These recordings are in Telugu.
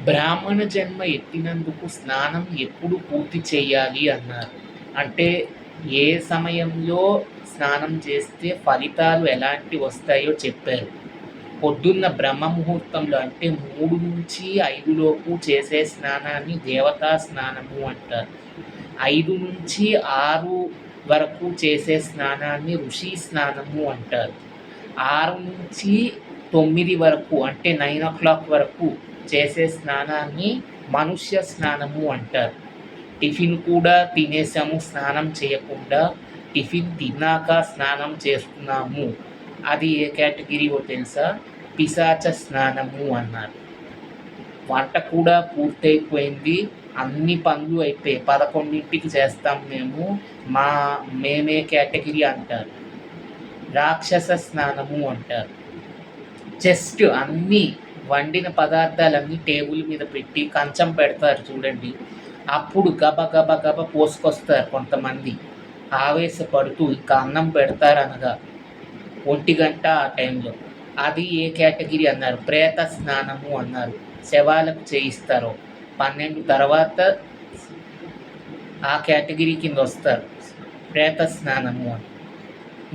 బ్రాహ్మణ జన్మ ఎత్తినందుకు స్నానం ఎప్పుడు పూర్తి చేయాలి అన్నారు. అంటే ఏ సమయంలో స్నానం చేస్తే ఫలితాలు ఎలాంటి వస్తాయో చెప్పారు. పొద్దున్న బ్రహ్మ ముహూర్తంలో అంటే 3-5 లోపు చేసే స్నానాన్ని దేవతా స్నానము అంటారు. 5-6 వరకు చేసే స్నానాన్ని ఋషి స్నానము అంటారు. 6-9 వరకు అంటే 9 వరకు చేసే స్నానాన్ని మనుష్య స్నానము అంటారు. టిఫిన్ కూడా తినేసాము స్నానం చేయకుండా, టిఫిన్ తిన్నాక స్నానం చేస్తున్నాము, అది ఏ కేటగిరీవో తెలుసా? పిశాచ స్నానము అన్నారు. వంట కూడా పూర్తయిపోయింది, అన్ని పనులు అయిపోయాయి, 11కి చేస్తాం మేమే కేటగిరీ అంటారు. రాక్షస స్నానము అంటారు. జస్ట్ అన్నీ వండిన పదార్థాలన్నీ టేబుల్ మీద పెట్టి కంచం పెడతారు చూడండి, అప్పుడు గబ పోసుకొస్తారు కొంతమంది ఆవేశపడుతూ. ఇంకా అన్నం పెడతారు అనగా 1 గంట ఆ టైంలో. అది ఏ కేటగిరీ అన్నారు? ప్రేత స్నానము అన్నారు. శవాలకు చేయిస్తారు. 12 తర్వాత ఆ కేటగిరీ కింద వస్తారు, ప్రేత స్నానము అని.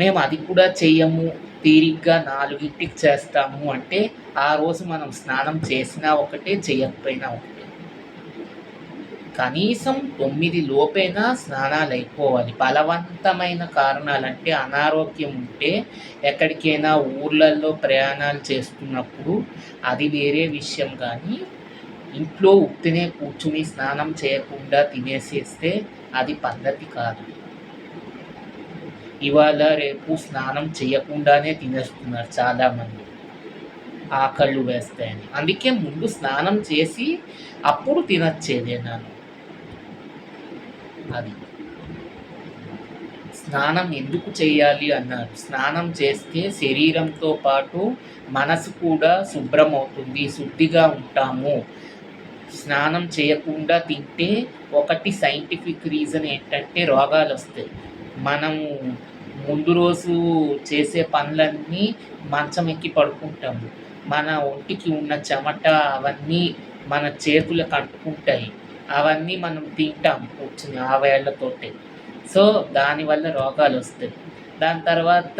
మేము అది కూడా చెయ్యము, తీరిగ్గా 4కి చేస్తాము అంటే ఆ రోజు మనం స్నానం చేసినా ఒకటే, చేయకపోయినా ఒకటే. కనీసం 9 లోపైనా స్నానాలు అయిపోవాలి. బలవంతమైన కారణాలంటే అనారోగ్యం ఉంటే ఎక్కడికైనా ఊర్లలో ప్రయాణాలు చేస్తున్నప్పుడు అది వేరే విషయం. కానీ ఇంట్లో ఉత్తినే కూర్చుని స్నానం చేయకుండా తినేసేస్తే అది పద్ధతి కాదు. ఇవాళ రేపు స్నానం చేయకుండానే తినేస్తున్నారు చాలామంది, ఆకళ్ళు వేస్తాయని. అందుకే ముందు స్నానం చేసి అప్పుడు తినచ్చేదేనాను. అది స్నానం ఎందుకు చేయాలి అన్నారు? స్నానం చేస్తే శరీరంతో పాటు మనసు కూడా శుభ్రమవుతుంది, శుద్ధిగా ఉంటాము. స్నానం చేయకుండా తింటే ఒకటి సైంటిఫిక్ రీజన్ ఏంటంటే రోగాలు వస్తాయి. మనము ముందు రోజు చేసే పనులన్నీ మంచం ఎక్కి పడుకుంటాము, మన ఒంటికి ఉన్న చెమట అవన్నీ మన చేతులకు అంటుకుంటాయి, అవన్నీ మనం తింటాం కూర్చుని ఆ వేళ్లతోటే. సో దానివల్ల రోగాలు వస్తాయి. దాని తర్వాత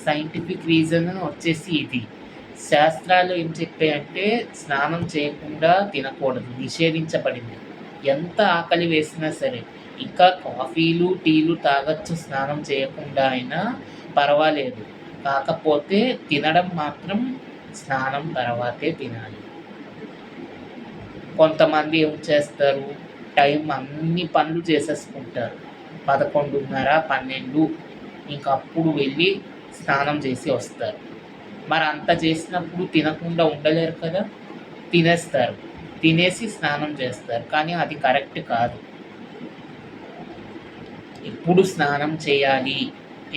సైంటిఫిక్ రీజన్ వచ్చేసి ఇది. శాస్త్రాలు ఏం చెప్పాయంటే స్నానం చేయకుండా తినకూడదు, నిషేధించబడింది. ఎంత ఆకలి వేసినా సరే, ఇంకా కాఫీలు టీలు తాగొచ్చు స్నానం చేయకుండా అయినా పర్వాలేదు, కాకపోతే తినడం మాత్రం స్నానం తర్వాతే తినాలి. కొంతమంది ఏం చేస్తారు, టైం అన్ని పనులు చేసేసుకుంటారు, 11:30-12 ఇంకప్పుడు వెళ్ళి స్నానం చేసి వస్తారు. మరి అంత చేసినప్పుడు తినకుండా ఉండలేరు కదా, తినేస్తారు, తినేసి స్నానం చేస్తారు. కానీ అది కరెక్ట్ కాదు. ఎప్పుడు స్నానం చేయాలి,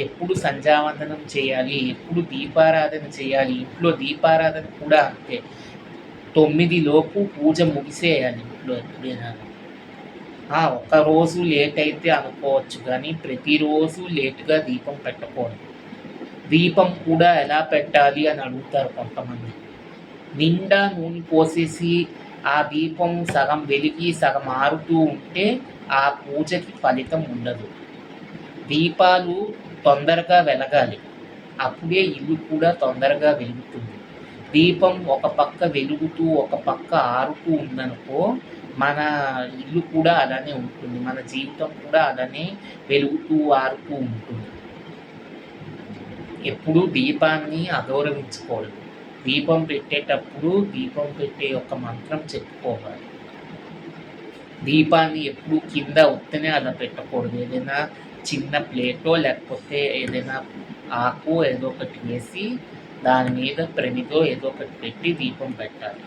ఎప్పుడు సంధ్యావందనం చేయాలి, ఎప్పుడు దీపారాధన చేయాలి. ఇంట్లో దీపారాధన కూడా అంతే, 9 లోపు పూజ ముగిసేయాలి ఇంట్లో ఎప్పుడైనా. ఒకరోజు లేట్ అయితే అనుకోవచ్చు, కానీ ప్రతిరోజు లేటుగా దీపం పెట్టకూడదు. దీపం కూడా ఎలా పెట్టాలి అని అడుగుతారు కొంతమంది. నిండా నూనె పోసేసి ఆ దీపం సగం వెలిగి సగం ఆరుతూ ఉంటే ఆ పూజకి ఫలితం ఉండదు. దీపాలు తొందరగా వెలగాలి, అప్పుడే ఇల్లు కూడా తొందరగా వెలుగుతుంది. దీపం ఒక పక్క వెలుగుతూ ఒక పక్క ఆరుతూ ఉందనుకో, మన ఇల్లు కూడా అలానే ఉంటుంది, మన జీవితం కూడా అలానే వెలుగుతూ ఆరుతూ ఉంటుంది. ఎప్పుడూ దీపాన్ని అగౌరవించకూడదు. దీపం పెట్టేటప్పుడు దీపం పెట్టే ఒక మంత్రం చెప్పుకోవాలి. దీపాన్ని ఎప్పుడూ కింద ఉత్తనే అలా పెట్టకూడదు. ఏదైనా చిన్న ప్లేటో లేకపోతే ఏదైనా ఆకు ఏదో ఒకటి వేసి దాని మీద ప్రమిదో ఏదో ఒకటి పెట్టి దీపం పెట్టాలి.